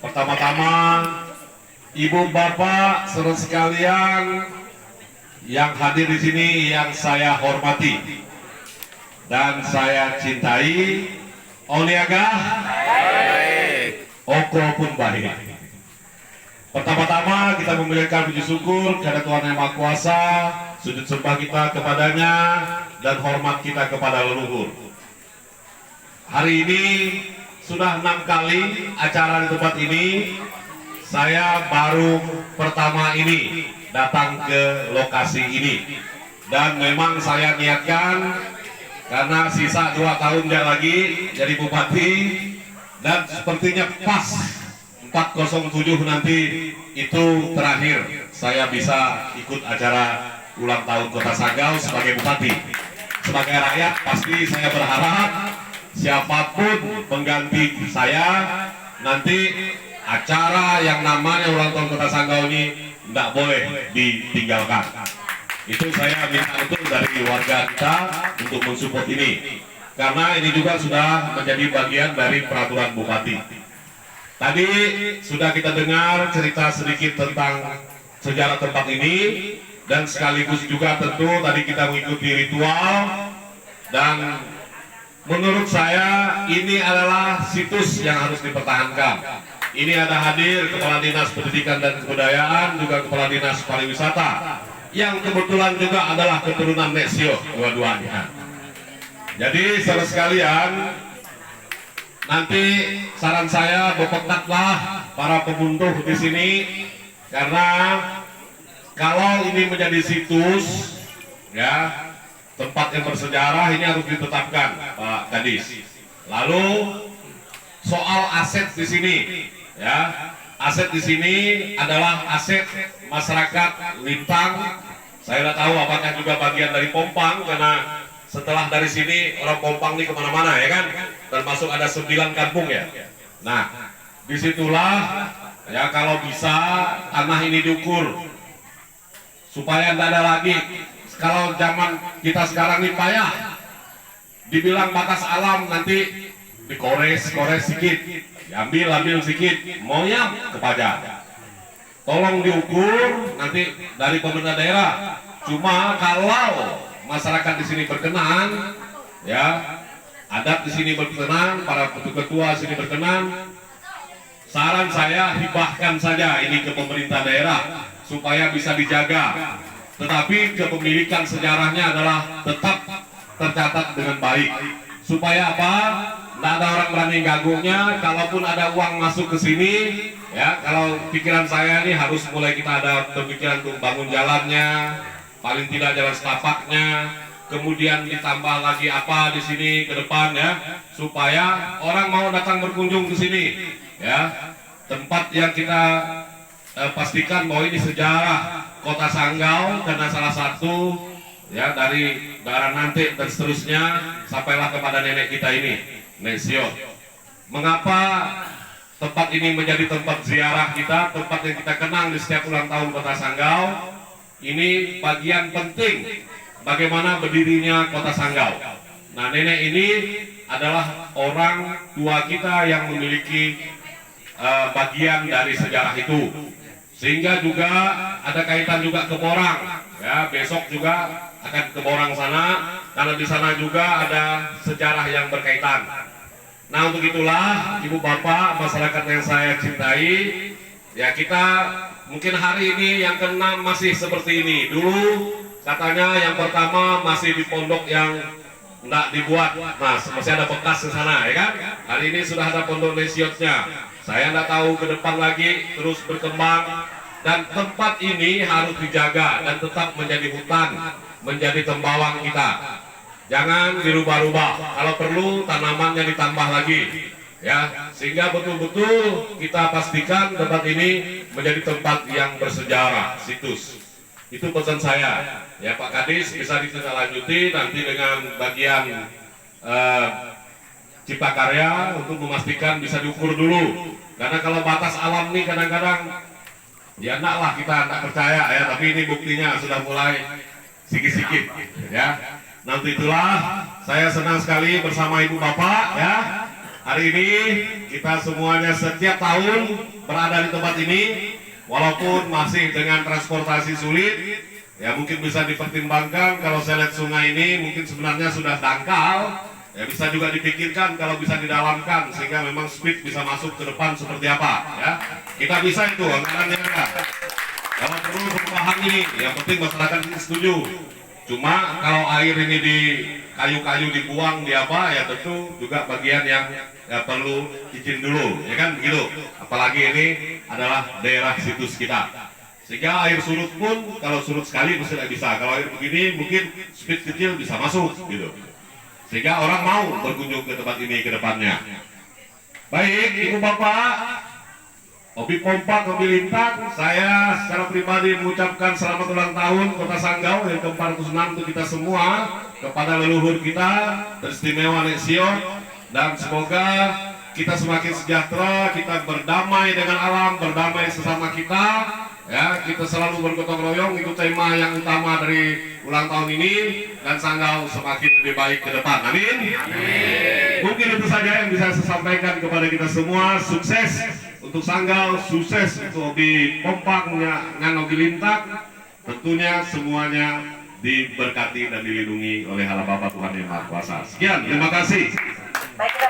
Pertama-tama, Ibu Bapak saudara sekalian yang hadir di sini yang saya hormati dan saya cintai, Oniaga, Oko pun baik. Pertama-tama kita memberikan puji syukur kepada Tuhan Yang Maha Kuasa, sujud sembah kita kepadanya dan hormat kita kepada leluhur. Hari ini sudah 6 kali acara di tempat ini. Saya baru pertama ini datang ke lokasi ini, dan memang saya niatkan karena sisa 2 tahun lagi jadi bupati, dan sepertinya pas 407 nanti itu terakhir saya bisa ikut acara ulang tahun Kota Sanggau sebagai bupati. Sebagai rakyat pasti saya berharap siapapun pengganti saya nanti acara yang namanya ulang tahun Kota Sanggau ini tidak boleh ditinggalkan. Itu saya minta untuk dari warga kita untuk mensupport ini, karena ini juga sudah menjadi bagian dari peraturan bupati. Tadi sudah kita dengar cerita sedikit tentang sejarah tempat ini, dan sekaligus juga tentu tadi kita mengikuti ritual, dan menurut saya ini adalah situs yang harus dipertahankan. Ini ada hadir Kepala Dinas Pendidikan dan Kebudayaan, juga Kepala Dinas Pariwisata, yang kebetulan juga adalah keturunan Nesio dua-duanya. Jadi saudara sekalian, nanti saran saya berpekatlah para pembunuh di sini, karena kalau ini menjadi situs, ya, tempat yang bersejarah, ini harus ditetapkan, Pak Kadis. Lalu soal aset di sini, ya, aset di sini adalah aset masyarakat Lintang. Saya tidak tahu apakah juga bagian dari Pompang, karena setelah dari sini orang Pompang ini kemana-mana, ya kan, termasuk ada 9 kampung ya. Nah, disitulah ya kalau bisa tanah ini diukur supaya tidak ada lagi. Kalau zaman kita sekarang ini payah, dibilang batas alam, nanti dikores sedikit, ambil sedikit, maunya ke pajak. Tolong diukur nanti dari pemerintah daerah. Cuma kalau masyarakat di sini berkenan, ya, adat di sini berkenan, para ketua sini berkenan, saran saya hibahkan saja ini ke pemerintah daerah supaya bisa dijaga. Tetapi kepemilikan sejarahnya adalah tetap tercatat dengan baik, supaya apa? Tidak ada orang berani ganggunya. Kalaupun ada uang masuk ke sini, ya, kalau pikiran saya ini harus mulai kita ada pemikiran untuk bangun jalannya, paling tidak jalan setapaknya, kemudian ditambah lagi apa di sini ke depan, ya, supaya orang mau datang berkunjung ke sini, ya, tempat yang kita pastikan bahwa ini sejarah Kota Sanggau, karena salah satu ya dari daerah nanti dan seterusnya sampailah kepada nenek kita ini, Nesio. Mengapa tempat ini menjadi tempat ziarah kita, tempat yang kita kenang di setiap ulang tahun Kota Sanggau? Ini bagian penting bagaimana berdirinya Kota Sanggau. Nah, nenek ini adalah orang tua kita yang memiliki bagian dari sejarah itu. Sehingga juga ada kaitan juga ke Borang, ya, besok juga akan ke Borang sana, karena di sana juga ada sejarah yang berkaitan. Nah, untuk itulah Ibu Bapak, masyarakat yang saya cintai, ya, kita mungkin hari ini yang ke-6 masih seperti ini. Dulu katanya yang pertama masih di pondok yang tidak dibuat, mas, masih ada bekas di sana, ya kan? Hari ini sudah ada pondok lesiotnya. Saya tidak tahu ke depan lagi terus berkembang, dan tempat ini harus dijaga dan tetap menjadi hutan, menjadi tembawang kita. Jangan dirubah-rubah. Kalau perlu tanamannya ditambah lagi, ya, sehingga betul-betul kita pastikan tempat ini menjadi tempat yang bersejarah, situs. Itu pesan saya, ya, Pak Kadis, bisa ditindaklanjuti nanti dengan bagian Cipta Karya untuk memastikan bisa diukur dulu, karena kalau batas alam nih kadang-kadang ya enaklah kita tak percaya, ya, tapi ini buktinya sudah mulai sikit-sikit, ya. Nanti itulah saya senang sekali bersama Ibu Bapak, ya, hari ini kita semuanya setiap tahun berada di tempat ini, walaupun masih dengan transportasi sulit, ya mungkin bisa dipertimbangkan kalau saya lihat sungai ini mungkin sebenarnya sudah dangkal, ya bisa juga dipikirkan kalau bisa didalamkan sehingga memang speed bisa masuk ke depan seperti apa, ya kita bisa itu anggarannya ada. Kalau perlu perubahan ini, yang penting masyarakat ini setuju. Cuma kalau air ini di kayu-kayu dibuang di apa, ya tentu juga bagian yang ya perlu izin dulu, ya kan begitu. Apalagi ini adalah daerah situs kita, sehingga air surut pun kalau surut sekali mesti tidak bisa. Kalau air begini mungkin speed kecil bisa masuk, gitu. Sehingga orang mau berkunjung ke tempat ini ke depannya. Baik, Ibu Bapak, Hobi Pompa, Hobi Lintang, saya secara pribadi mengucapkan selamat ulang tahun Kota Sanggau yang ke-406 untuk kita semua, kepada leluhur kita, teristimewa Nek Sion, dan semoga kita semakin sejahtera, kita berdamai dengan alam, berdamai sesama kita, ya kita selalu bergotong royong, itu tema yang utama dari ulang tahun ini, dan Sanggau semakin lebih baik ke depan. Amin. Mungkin itu saja yang bisa saya sampaikan kepada kita semua. Sukses untuk Sanggau, sukses untuk Hobi Pompa dengan Hobi Lintang. Tentunya semuanya diberkati dan dilindungi oleh Allah Bapa Tuhan Yang Maha Kuasa. Sekian, terima kasih. Baik, kita